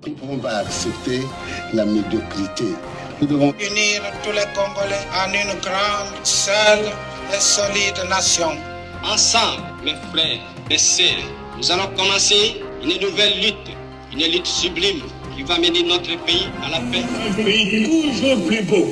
Nous ne pouvons pas accepter la médiocrité. Nous devons unir tous les Congolais en une grande, seule et solide nation. Ensemble, mes frères, mes sœurs, nous allons commencer une nouvelle lutte sublime qui va mener notre pays à la paix. Un pays toujours plus beau,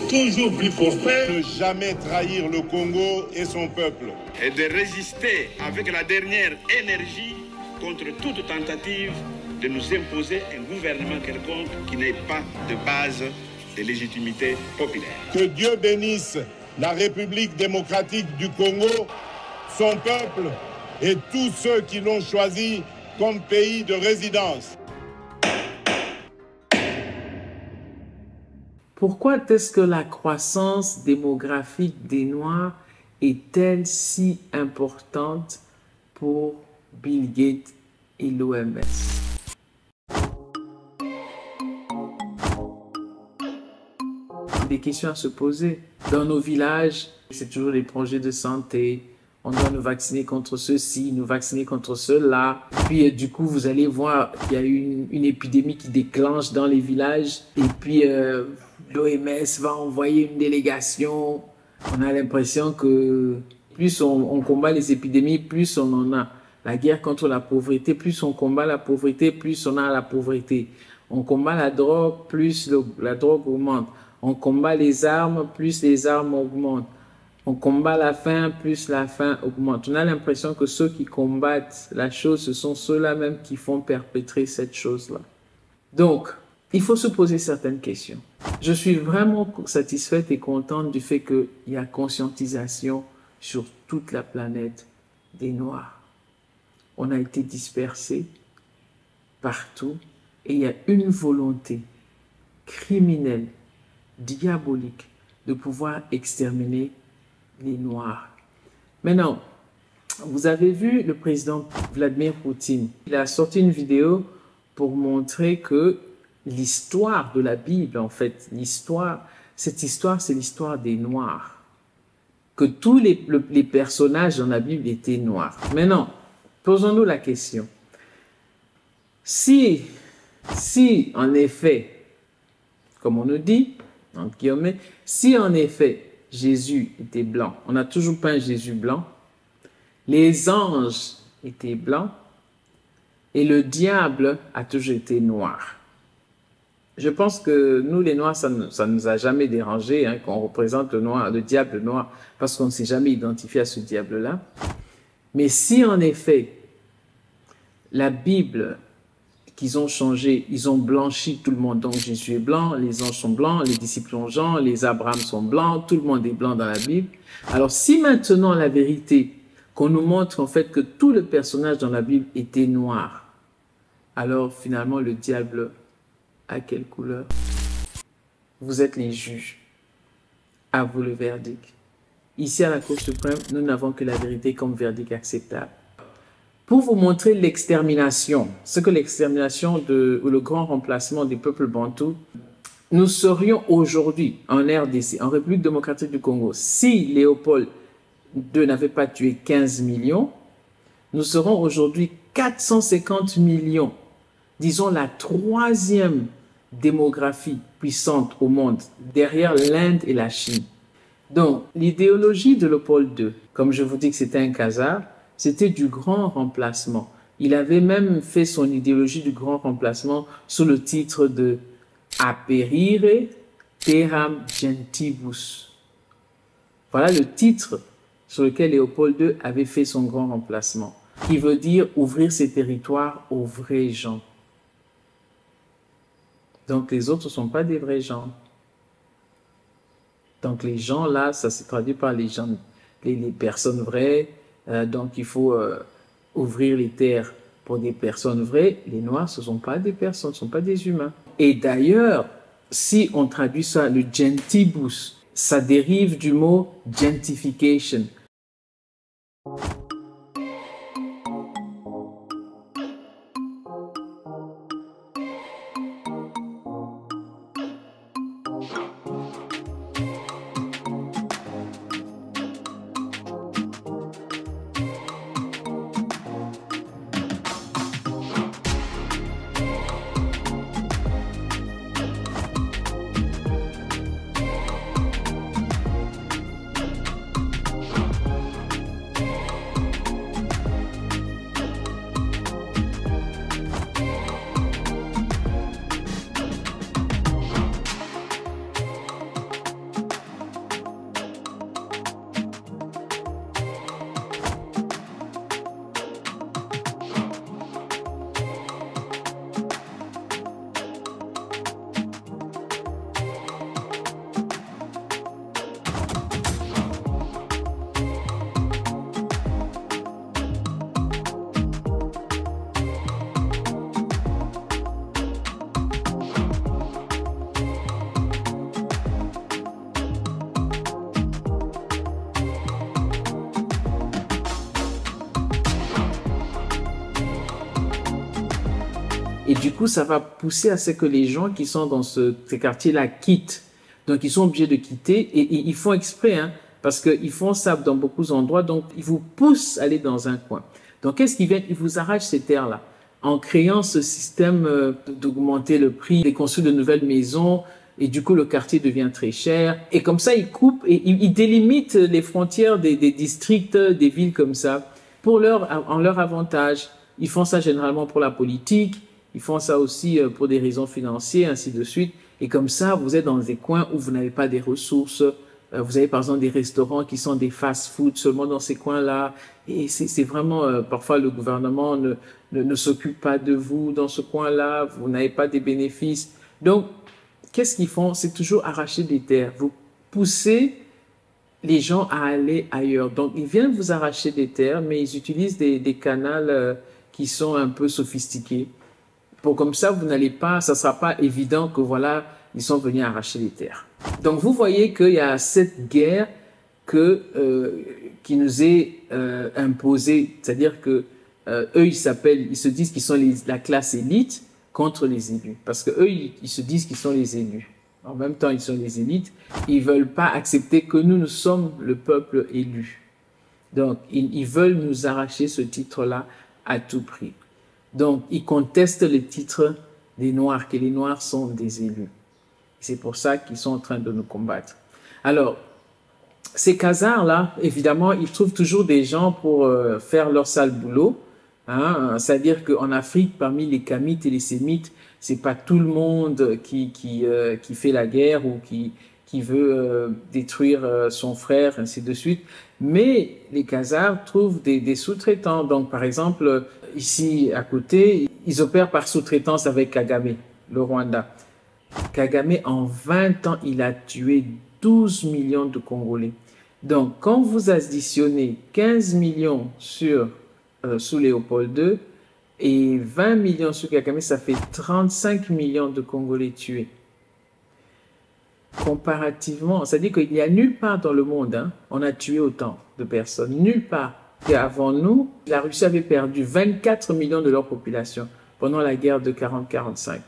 toujours plus prospère. Ne jamais trahir le Congo et son peuple. Et de résister avec la dernière énergie contre toute tentative de nous imposer un gouvernement quelconque qui n'ait pas de base de légitimité populaire. Que Dieu bénisse la République démocratique du Congo, son peuple et tous ceux qui l'ont choisi comme pays de résidence. Pourquoi est-ce que la croissance démographique des Noirs est-elle si importante pour Bill Gates et l'OMS? Des questions à se poser. Dans nos villages, c'est toujours les projets de santé. On doit nous vacciner contre ceci, nous vacciner contre cela. Puis du coup, vous allez voir qu'il y a une épidémie qui déclenche dans les villages. Et puis l'OMS va envoyer une délégation. On a l'impression que plus on combat les épidémies, plus on en a. La guerre contre la pauvreté, plus on combat la pauvreté, plus on a la pauvreté. On combat la drogue, plus la drogue augmente. On combat les armes, plus les armes augmentent. On combat la faim, plus la faim augmente. On a l'impression que ceux qui combattent la chose, ce sont ceux-là même qui font perpétrer cette chose-là. Donc, il faut se poser certaines questions. Je suis vraiment satisfaite et contente du fait qu'il y a conscientisation sur toute la planète des Noirs. On a été dispersés partout et il y a une volonté criminelle, diabolique, de pouvoir exterminer les Noirs. Maintenant, vous avez vu le président Vladimir Poutine. Il a sorti une vidéo pour montrer que l'histoire de la Bible, en fait, cette histoire, c'est l'histoire des Noirs. Que tous les personnages dans la Bible étaient noirs. Maintenant, posons-nous la question. Si en effet, comme on nous dit, entre guillemets, si en effet Jésus était blanc, on n'a toujours pas un Jésus blanc, les anges étaient blancs et le diable a toujours été noir. Je pense que nous les noirs, ça ne nous a jamais dérangé qu'on représente le diable noir, parce qu'on ne s'est jamais identifié à ce diable-là. Mais si en effet la Bible qu'ils ont changé, ils ont blanchi tout le monde. Donc Jésus est blanc, les anges sont blancs, les disciples sont blancs, les Abraham sont blancs, tout le monde est blanc dans la Bible. Alors si maintenant la vérité, qu'on nous montre en fait que tout le personnage dans la Bible était noir, alors finalement le diable a quelle couleur? Vous êtes les juges. À vous le verdict. Ici à la Cour suprême, nous n'avons que la vérité comme verdict acceptable. Pour vous montrer l'extermination, ce que l'extermination ou le grand remplacement des peuples bantous, nous serions aujourd'hui en RDC, en République démocratique du Congo, si Léopold II n'avait pas tué 15 millions, nous serons aujourd'hui 450 millions, disons la troisième démographie puissante au monde, derrière l'Inde et la Chine. Donc, l'idéologie de Léopold II, comme je vous dis que c'était un Khazar, c'était du grand remplacement. Il avait même fait son idéologie du grand remplacement sous le titre de Aperire Terram Gentibus. Voilà le titre sur lequel Léopold II avait fait son grand remplacement, qui veut dire ouvrir ses territoires aux vrais gens. Donc les autres ne sont pas des vrais gens. Donc les gens là, ça se traduit par les gens, les personnes vraies. Donc il faut ouvrir les terres pour des personnes vraies. Les Noirs, ce ne sont pas des personnes, ce ne sont pas des humains. Et d'ailleurs, si on traduit ça, le gentibus, ça dérive du mot gentification. du coup, ça va pousser à ce que les gens qui sont dans ces quartiers-là quittent. Donc, ils sont obligés de quitter et ils font exprès, hein, parce qu'ils font ça dans beaucoup d'endroits. Donc, ils vous poussent à aller dans un coin. Donc, qu'est-ce qu'ils viennent? Ils vous arrachent ces terres-là en créant ce système d'augmenter le prix, de construire de nouvelles maisons. Et du coup, le quartier devient très cher. Et comme ça, ils coupent et ils délimitent les frontières des districts, des villes comme ça, en leur avantage. Ils font ça généralement pour la politique. Ils font ça aussi pour des raisons financières, ainsi de suite. Et comme ça, vous êtes dans des coins où vous n'avez pas des ressources. Vous avez par exemple des restaurants qui sont des fast-food seulement dans ces coins-là. Et c'est vraiment, parfois le gouvernement ne s'occupe pas de vous dans ce coin-là. Vous n'avez pas des bénéfices. Donc, qu'est-ce qu'ils font? C'est toujours arracher des terres. Vous poussez les gens à aller ailleurs. Donc, ils viennent vous arracher des terres, mais ils utilisent des canaux qui sont un peu sophistiqués. Pour comme ça, vous n'allez pas, ça sera pas évident que voilà, ils sont venus arracher les terres. Donc, vous voyez qu'il y a cette guerre qui nous est imposée. C'est-à-dire que eux, ils se disent qu'ils sont la classe élite contre les élus. Parce que eux, ils se disent qu'ils sont les élus. En même temps, ils sont les élites. Ils veulent pas accepter que nous sommes le peuple élu. Donc, ils veulent nous arracher ce titre-là à tout prix. Donc, ils contestent le titre des Noirs, que les Noirs sont des élus. C'est pour ça qu'ils sont en train de nous combattre. Alors, ces Khazars-là, évidemment, ils trouvent toujours des gens pour faire leur sale boulot. Hein? C'est-à-dire qu'en Afrique, parmi les Kamites et les Sémites, c'est pas tout le monde qui fait la guerre ou qui veut détruire son frère, ainsi de suite. Mais les Khazars trouvent des sous-traitants. Donc, par exemple, ici à côté, ils opèrent par sous-traitance avec Kagame, le Rwanda. Kagame, en 20 ans, il a tué 12 millions de Congolais. Donc, quand vous additionnez 15 millions sous Léopold II et 20 millions sur Kagame, ça fait 35 millions de Congolais tués. Comparativement, c'est-à-dire qu'il n'y a nulle part dans le monde, hein, on a tué autant de personnes, nulle part. Et avant nous, la Russie avait perdu 24 millions de leur population pendant la guerre de 40-45.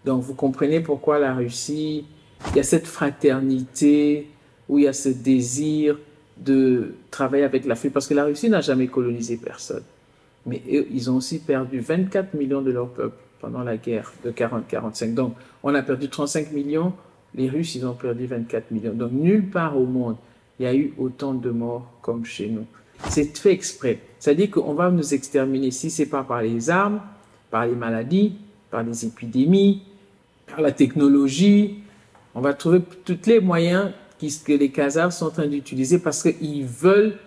Donc vous comprenez pourquoi la Russie, il y a cette fraternité, où il y a ce désir de travailler avec l'Afrique, parce que la Russie n'a jamais colonisé personne. Mais eux, ils ont aussi perdu 24 millions de leur peuple pendant la guerre de 40-45. Donc on a perdu 35 millions, les Russes, ils ont perdu 24 millions. Donc, nulle part au monde, il y a eu autant de morts comme chez nous. C'est fait exprès. C'est-à-dire qu'on va nous exterminer. Si ce n'est pas par les armes, par les maladies, par les épidémies, par la technologie, on va trouver tous les moyens que les Khazars sont en train d'utiliser parce qu'ils veulent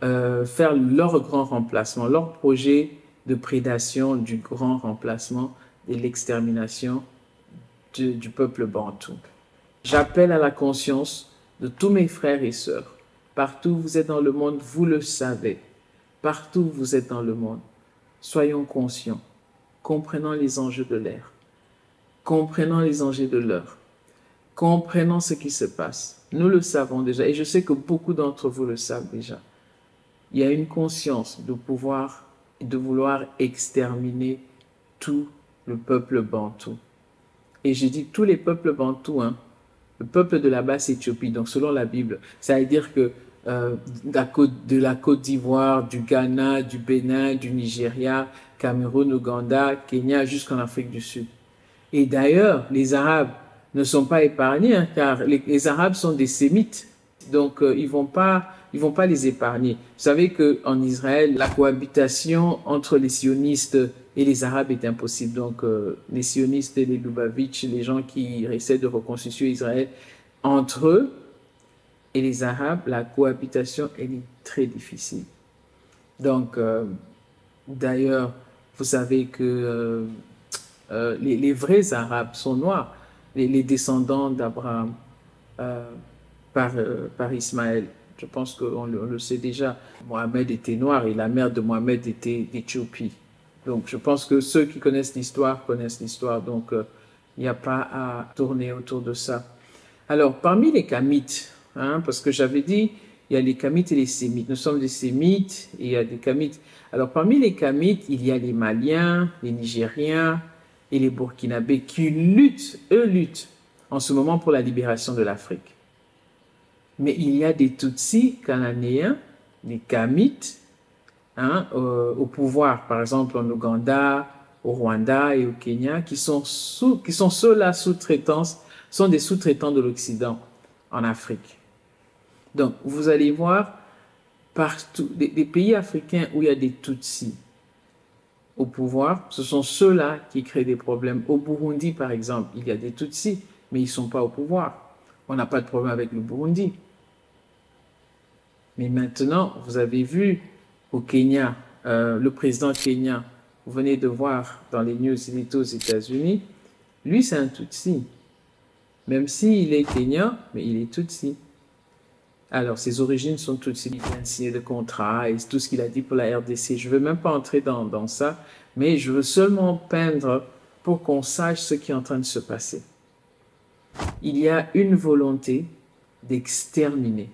faire leur grand remplacement, leur projet de prédation du grand remplacement et l'extermination du peuple bantou. J'appelle à la conscience de tous mes frères et sœurs. Partout où vous êtes dans le monde, vous le savez. Partout où vous êtes dans le monde, soyons conscients, comprenons les enjeux de l'ère, comprenons les enjeux de l'heure, comprenons ce qui se passe. Nous le savons déjà, et je sais que beaucoup d'entre vous le savent déjà. Il y a une conscience de vouloir exterminer tout le peuple bantou. Et je dis tous les peuples bantous, hein, le peuple de la Basse-Éthiopie, donc selon la Bible, ça veut dire que de la Côte d'Ivoire, du Ghana, du Bénin, du Nigeria, Cameroun, Ouganda, Kenya, jusqu'en Afrique du Sud. Et d'ailleurs, les Arabes ne sont pas épargnés, hein, car les Arabes sont des Sémites, donc ils vont pas les épargner. Vous savez qu'en Israël, la cohabitation entre les sionistes et les Arabes est impossible. Donc, les sionistes et les Lubavitch, les gens qui essaient de reconstituer Israël, entre eux et les Arabes, la cohabitation elle est très difficile. Donc, d'ailleurs, vous savez que les vrais Arabes sont noirs, les descendants d'Abraham par Ismaël. Je pense qu'on le sait déjà. Mohamed était noir et la mère de Mohamed était d'Éthiopie. Donc, je pense que ceux qui connaissent l'histoire connaissent l'histoire. Donc, il n'y a pas à tourner autour de ça. Alors, parmi les Kamites, hein, parce que j'avais dit, il y a les Kamites et les Sémites. Nous sommes des Sémites et il y a des Kamites. Alors, parmi les Kamites, il y a les Maliens, les Nigériens et les Burkinabés qui luttent, eux luttent en ce moment pour la libération de l'Afrique. Mais il y a des Tutsis cananéens, des Kamites, au pouvoir, par exemple en Ouganda, au Rwanda et au Kenya, qui sont ceux-là sous-traitance, sont des sous-traitants de l'Occident en Afrique. Donc, vous allez voir partout, des pays africains où il y a des Tutsis au pouvoir, ce sont ceux-là qui créent des problèmes. Au Burundi, par exemple, il y a des Tutsis, mais ils ne sont pas au pouvoir. On n'a pas de problème avec le Burundi. Mais maintenant, vous avez vu au Kenya, le président kenyan, vous venez de voir dans les news, il est aux États-Unis, lui c'est un Tutsi. Même s'il est kenyan, mais il est Tutsi. Alors, ses origines sont Tutsi, il vient de signer le contrat et tout ce qu'il a dit pour la RDC. Je ne veux même pas entrer dans ça, mais je veux seulement peindre pour qu'on sache ce qui est en train de se passer. Il y a une volonté d'exterminer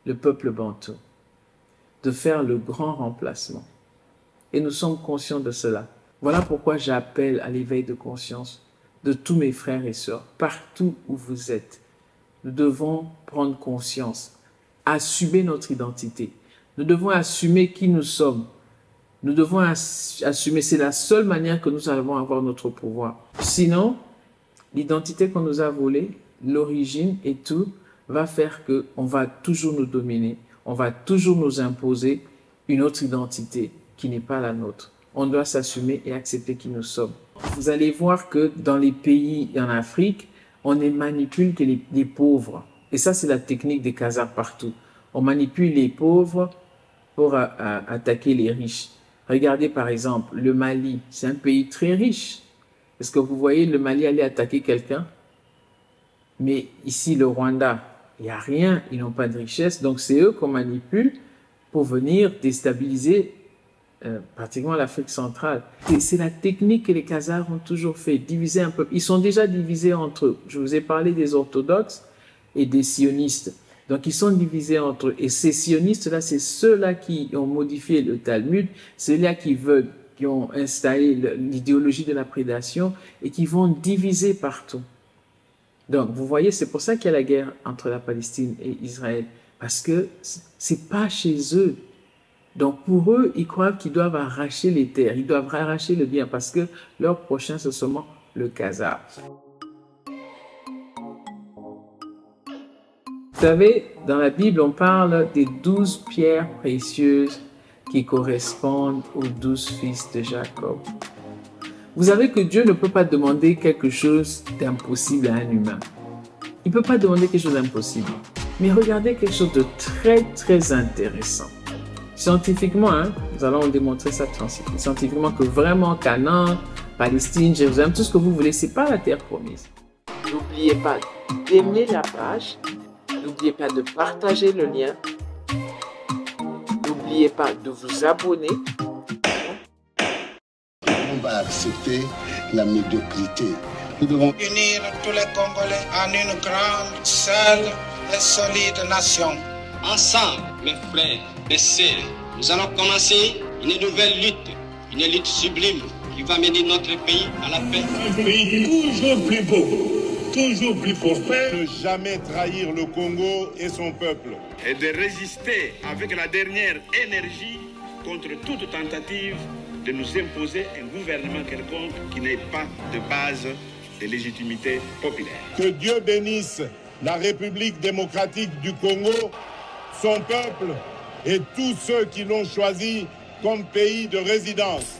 le peuple bantou, de faire le grand remplacement. Et nous sommes conscients de cela. Voilà pourquoi j'appelle à l'éveil de conscience de tous mes frères et sœurs, partout où vous êtes. Nous devons prendre conscience, assumer notre identité. Nous devons assumer qui nous sommes. Nous devons assumer, c'est la seule manière que nous allons avoir notre pouvoir. Sinon, l'identité qu'on nous a volée, l'origine et tout, va faire qu'on va toujours nous dominer, on va toujours nous imposer une autre identité qui n'est pas la nôtre. On doit s'assumer et accepter qui nous sommes. Vous allez voir que dans les pays en Afrique, on ne manipule que les pauvres. Et ça, c'est la technique des Khazars partout. On manipule les pauvres pour attaquer les riches. Regardez par exemple le Mali, c'est un pays très riche. Est-ce que vous voyez le Mali aller attaquer quelqu'un? Mais ici, le Rwanda, il n'y a rien, ils n'ont pas de richesse, donc c'est eux qu'on manipule pour venir déstabiliser pratiquement l'Afrique centrale. C'est la technique que les Khazars ont toujours fait, diviser un peu. Ils sont déjà divisés entre eux. Je vous ai parlé des orthodoxes et des sionistes. Donc ils sont divisés entre eux. Et ces sionistes-là, c'est ceux-là qui ont modifié le Talmud, ceux-là qui ont installé l'idéologie de la prédation et qui vont diviser partout. Donc, vous voyez, c'est pour ça qu'il y a la guerre entre la Palestine et Israël. Parce que c'est pas chez eux. Donc, pour eux, ils croient qu'ils doivent arracher les terres. Ils doivent arracher le bien parce que leur prochain, c'est seulement le Khazar. Vous savez, dans la Bible, on parle des 12 pierres précieuses qui correspondent aux 12 fils de Jacob. Vous savez que Dieu ne peut pas demander quelque chose d'impossible à un humain. Il ne peut pas demander quelque chose d'impossible. Mais regardez quelque chose de très, très intéressant. Scientifiquement, nous allons démontrer ça scientifiquement que vraiment Canaan, Palestine, Jérusalem, tout ce que vous voulez, ce n'est pas la terre promise. N'oubliez pas d'aimer la page. N'oubliez pas de partager le lien. N'oubliez pas de vous abonner. On va accepter la médiocrité. Nous devons unir tous les Congolais en une grande, seule et solide nation. Ensemble, mes frères, mes sœurs, nous allons commencer une nouvelle lutte sublime qui va mener notre pays à la paix. Un pays toujours plus beau, toujours plus prospère. Ne jamais trahir le Congo et son peuple. Et de résister avec la dernière énergie contre toute tentative de nous imposer un gouvernement quelconque qui n'ait pas de base de légitimité populaire. Que Dieu bénisse la République démocratique du Congo, son peuple et tous ceux qui l'ont choisi comme pays de résidence.